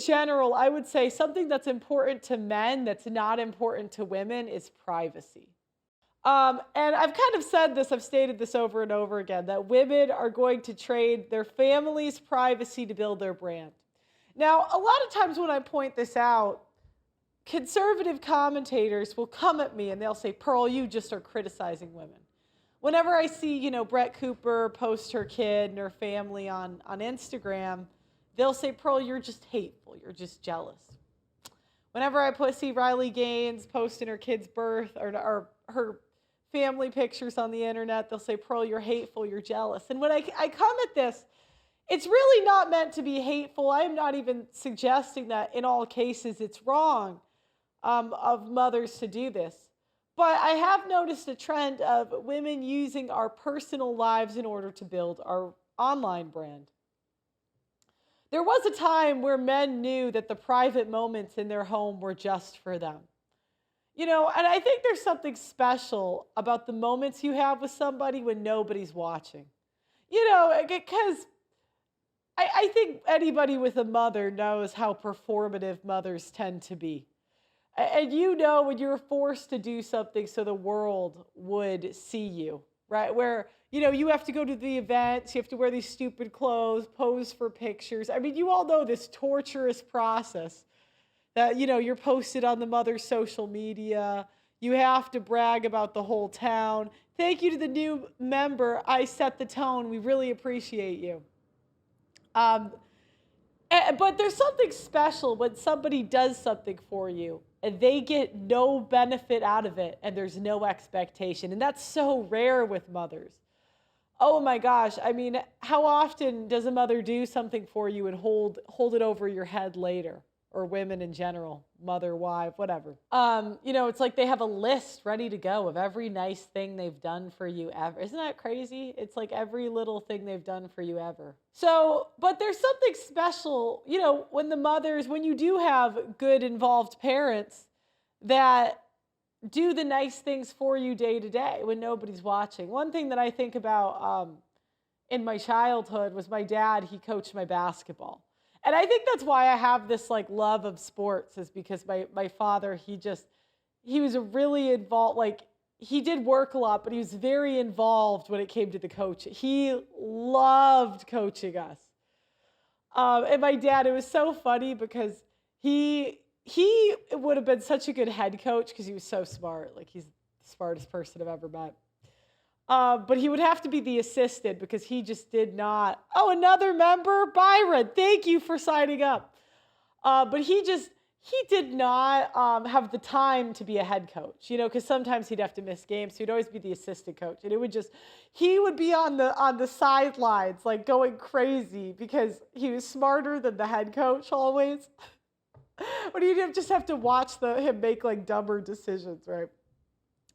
general, I would say something that's important to men that's not important to women is privacy. And I've kind of said this, I've stated this over and over again, that women are going to trade their family's privacy to build their brand. Now, a lot of times when I point this out, conservative commentators will come at me and they'll say, Pearl, you just are criticizing women. Whenever I see, Brett Cooper post her kid and her family on Instagram, they'll say, Pearl, you're just hateful. You're just jealous. Whenever see Riley Gaines posting her kid's birth or her family pictures on the internet, they'll say, Pearl, you're hateful. You're jealous. And when I come at this, it's really not meant to be hateful. I am not even suggesting that in all cases it's wrong of mothers to do this. But I have noticed a trend of women using our personal lives in order to build our online brand. There was a time where men knew that the private moments in their home were just for them. And I think there's something special about the moments you have with somebody when nobody's watching. Because I think anybody with a mother knows how performative mothers tend to be. And when you're forced to do something so the world would see you, right? Where, you have to go to the events, you have to wear these stupid clothes, pose for pictures. I mean, you all know this torturous process that, you're posted on the mother's social media. You have to brag about the whole town. Thank you to the new member. I set the tone. We really appreciate you. But there's something special when somebody does something for you and they get no benefit out of it and there's no expectation. And that's so rare with mothers. Oh my gosh. I mean, how often does a mother do something for you and hold it over your head later? Or women in general, mother, wife, whatever. It's like they have a list ready to go of every nice thing they've done for you ever. Isn't that crazy? It's like every little thing they've done for you ever. So, but there's something special, when you do have good involved parents that do the nice things for you day to day when nobody's watching. One thing that I think about in my childhood was my dad. He coached my basketball. And I think that's why I have this love of sports, is because my father, he was a really involved, he did work a lot, but he was very involved when it came to the coaching. He loved coaching us. And my dad, it was so funny because he would have been such a good head coach because he was so smart. He's the smartest person I've ever met. But he would have to be the assistant because he just did not. Oh, another member, Byron. Thank you for signing up. But he did not have the time to be a head coach, because sometimes he'd have to miss games. So he'd always be the assistant coach. And he would be on the sidelines, going crazy because he was smarter than the head coach always. But he'd just have to watch him make dumber decisions, right?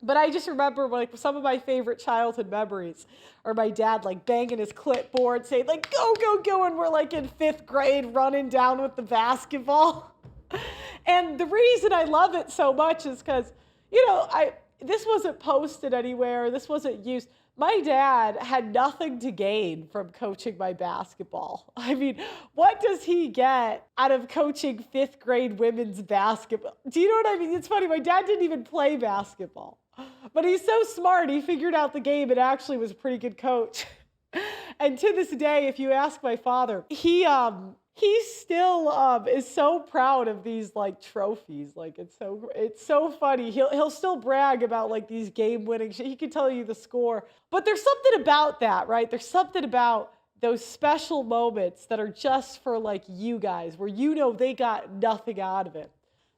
But I just remember some of my favorite childhood memories are my dad banging his clipboard saying go, go, go. And we're in 5th grade running down with the basketball. And the reason I love it so much is because, this wasn't posted anywhere. This wasn't used. My dad had nothing to gain from coaching my basketball. I mean, what does he get out of coaching 5th grade women's basketball? Do you know what I mean? It's funny. My dad didn't even play basketball. But he's so smart, he figured out the game and actually was a pretty good coach. And to this day, if you ask my father, he still is so proud of these trophies. It's so funny. He'll still brag about these game-winning he can tell you the score. But there's something about that, right? There's something about those special moments that are just for you guys, where they got nothing out of it.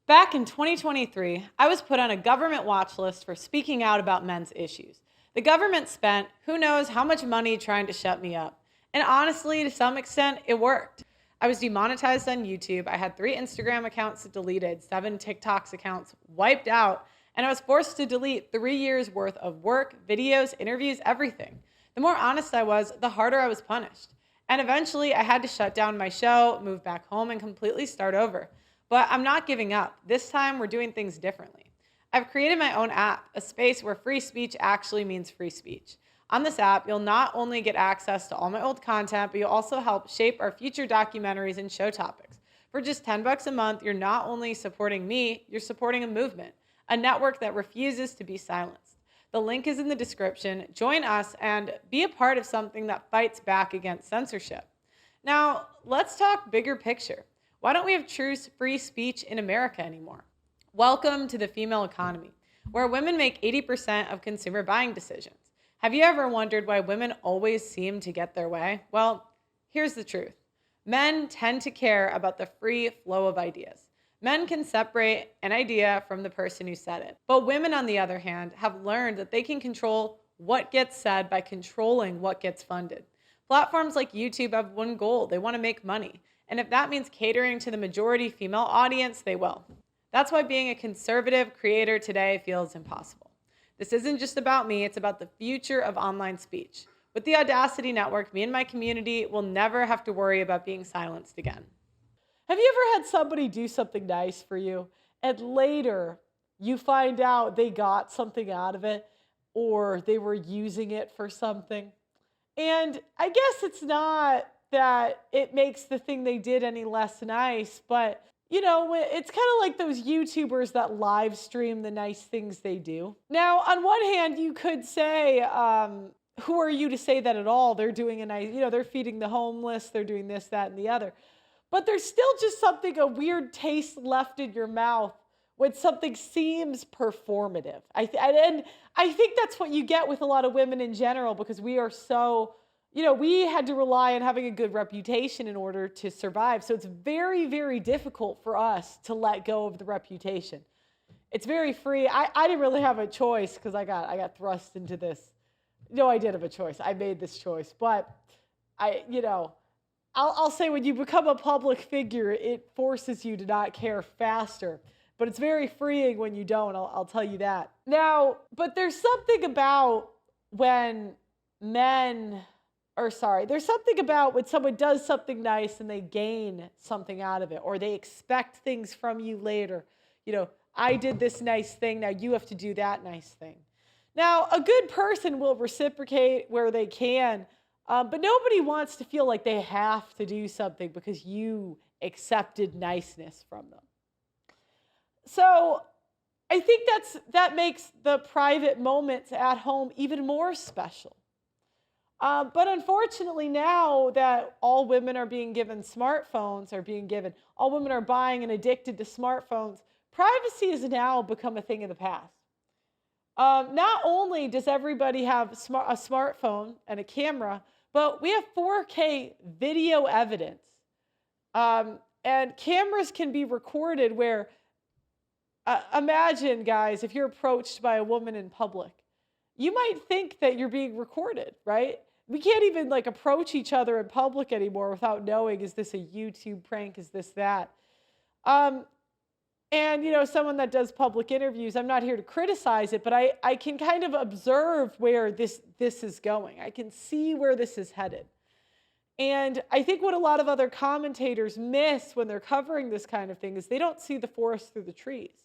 Back in 2023, I was put on a government watch list for speaking out about men's issues. The government spent who knows how much money trying to shut me up. And honestly, to some extent, it worked. I was demonetized on YouTube. I had 3 Instagram accounts deleted, 7 TikToks accounts wiped out, and I was forced to delete 3 years worth of work, videos, interviews, everything. The more honest I was, the harder I was punished. And eventually, I had to shut down my show, move back home, and completely start over. But I'm not giving up. This time, we're doing things differently. I've created my own app, a space where free speech actually means free speech. On this app, you'll not only get access to all my old content, but you'll also help shape our future documentaries and show topics. For just 10 bucks a month, you're not only supporting me, you're supporting a movement, a network that refuses to be silenced. The link is in the description. Join us and be a part of something that fights back against censorship. Now, let's talk bigger picture. Why don't we have true free speech in America anymore? Welcome to the female economy, where women make 80% of consumer buying decisions. Have you ever wondered why women always seem to get their way? Well, here's the truth. Men tend to care about the free flow of ideas. Men can separate an idea from the person who said it. But women, on the other hand, have learned that they can control what gets said by controlling what gets funded. Platforms like YouTube have one goal. They want to make money. And if that means catering to the majority female audience, they will. That's why being a conservative creator today feels impossible. This isn't just about me, it's about the future of online speech. With the Audacity Network, me and my community will never have to worry about being silenced again. Have you ever had somebody do something nice for you and later you find out they got something out of it or they were using it for something? And I guess it's not that it makes the thing they did any less nice, but you know, it's kind of like those YouTubers that live stream the nice things they do. Now, on one hand, you could say, who are you to say that at all? They're doing a nice, they're feeding the homeless, they're doing this, that, and the other. But there's still just a weird taste left in your mouth when something seems performative. And I think that's what you get with a lot of women in general, because we are so, we had to rely on having a good reputation in order to survive. So it's very, very difficult for us to let go of the reputation. It's very free. I didn't really have a choice because I got thrust into this. No, I did have a choice. I made this choice. But I'll say when you become a public figure, it forces you to not care faster. But it's very freeing when you don't, I'll tell you that. Now, but there's something about when there's something about when someone does something nice and they gain something out of it, or they expect things from you later. I did this nice thing, now you have to do that nice thing. Now, a good person will reciprocate where they can, but nobody wants to feel like they have to do something because you accepted niceness from them. So I think that makes the private moments at home even more special. But unfortunately, now that all women are being given smartphones, all women are buying and addicted to smartphones, privacy has now become a thing of the past. Not only does everybody have a smartphone and a camera, but we have 4K video evidence. And cameras can be recorded where, imagine, guys, if you're approached by a woman in public, you might think that you're being recorded, right? We can't even approach each other in public anymore without knowing, is this a YouTube prank? Is this that? And someone that does public interviews, I'm not here to criticize it, but I can kind of observe where this is going. I can see where this is headed. And I think what a lot of other commentators miss when they're covering this kind of thing is they don't see the forest through the trees.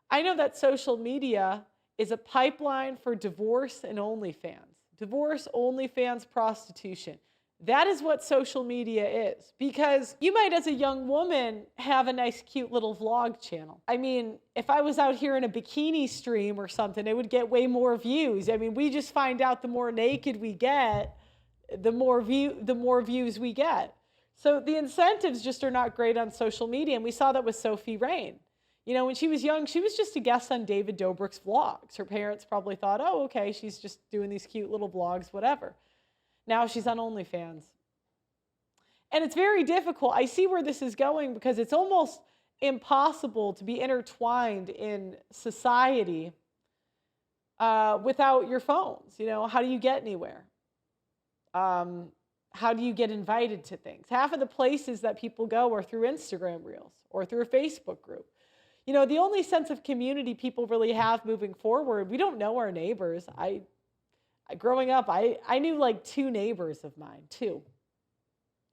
I know that social media is a pipeline for divorce and OnlyFans. Divorce, OnlyFans, prostitution. That is what social media is. Because you might, as a young woman, have a nice, cute little vlog channel. I mean, if I was out here in a bikini stream or something, it would get way more views. I mean, we just find out the more naked we get, the more views we get. So the incentives just are not great on social media. And we saw that with Sophie Rain. When she was young, she was just a guest on David Dobrik's vlogs. Her parents probably thought, oh, okay, she's just doing these cute little vlogs, whatever. Now she's on OnlyFans. And it's very difficult. I see where this is going because it's almost impossible to be intertwined in society without your phones. How do you get anywhere? How do you get invited to things? Half of the places that people go are through Instagram Reels or through a Facebook group. The only sense of community people really have moving forward, we don't know our neighbors. Growing up, I knew 2 neighbors of mine, 2.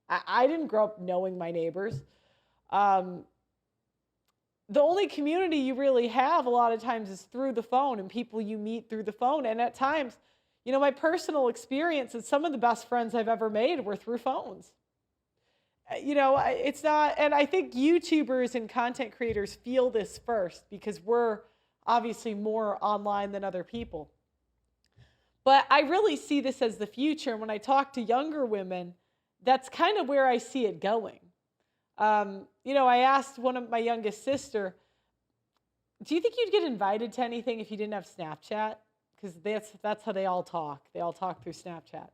I didn't grow up knowing my neighbors. The only community you really have a lot of times is through the phone and people you meet through the phone. And at times, my personal experience is some of the best friends I've ever made were through phones. It's not, and I think YouTubers and content creators feel this first because we're obviously more online than other people. But I really see this as the future. And when I talk to younger women, that's kind of where I see it going. I asked one of my youngest sister, do you think you'd get invited to anything if you didn't have Snapchat? Because that's how they all talk. They all talk through Snapchat.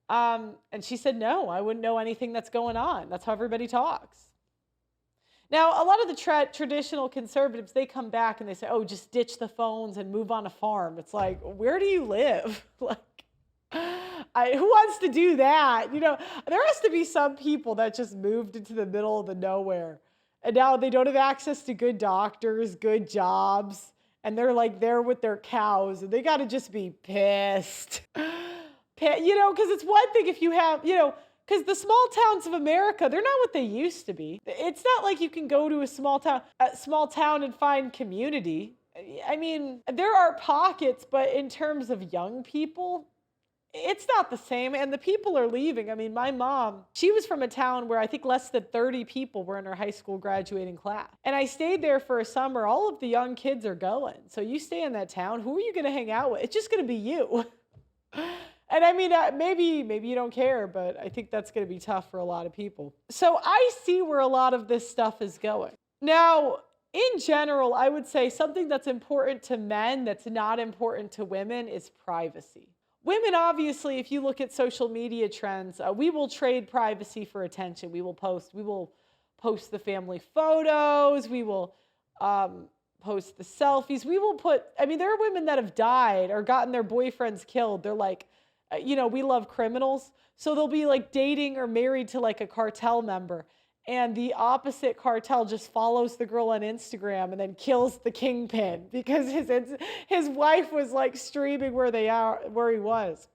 And she said, no, I wouldn't know anything that's going on. That's how everybody talks. Now, a lot of the traditional conservatives, they come back and they say, oh, just ditch the phones and move on a farm. It's like, where do you live? Like, who wants to do that? There has to be some people that just moved into the middle of the nowhere. And now they don't have access to good doctors, good jobs. And they're like there with their cows. And they got to just be pissed. Because it's one thing if you have, because the small towns of America, they're not what they used to be. It's not like you can go to a small town and find community. I mean, there are pockets, but in terms of young people, it's not the same. And the people are leaving. I mean, my mom, she was from a town where I think less than 30 people were in her high school graduating class. And I stayed there for a summer. All of the young kids are going. So you stay in that town. Who are you going to hang out with? It's just going to be you. And I mean, maybe you don't care, but I think that's going to be tough for a lot of people. So I see where a lot of this stuff is going. Now, in general, I would say something that's important to men that's not important to women is privacy. Women, obviously, if you look at social media trends, we will trade privacy for attention. We will post the family photos. We will post the selfies. There are women that have died or gotten their boyfriends killed. They're like, we love criminals. So they'll be like dating or married to like a cartel member. And the opposite cartel just follows the girl on Instagram and then kills the kingpin because his wife was like streaming where he was.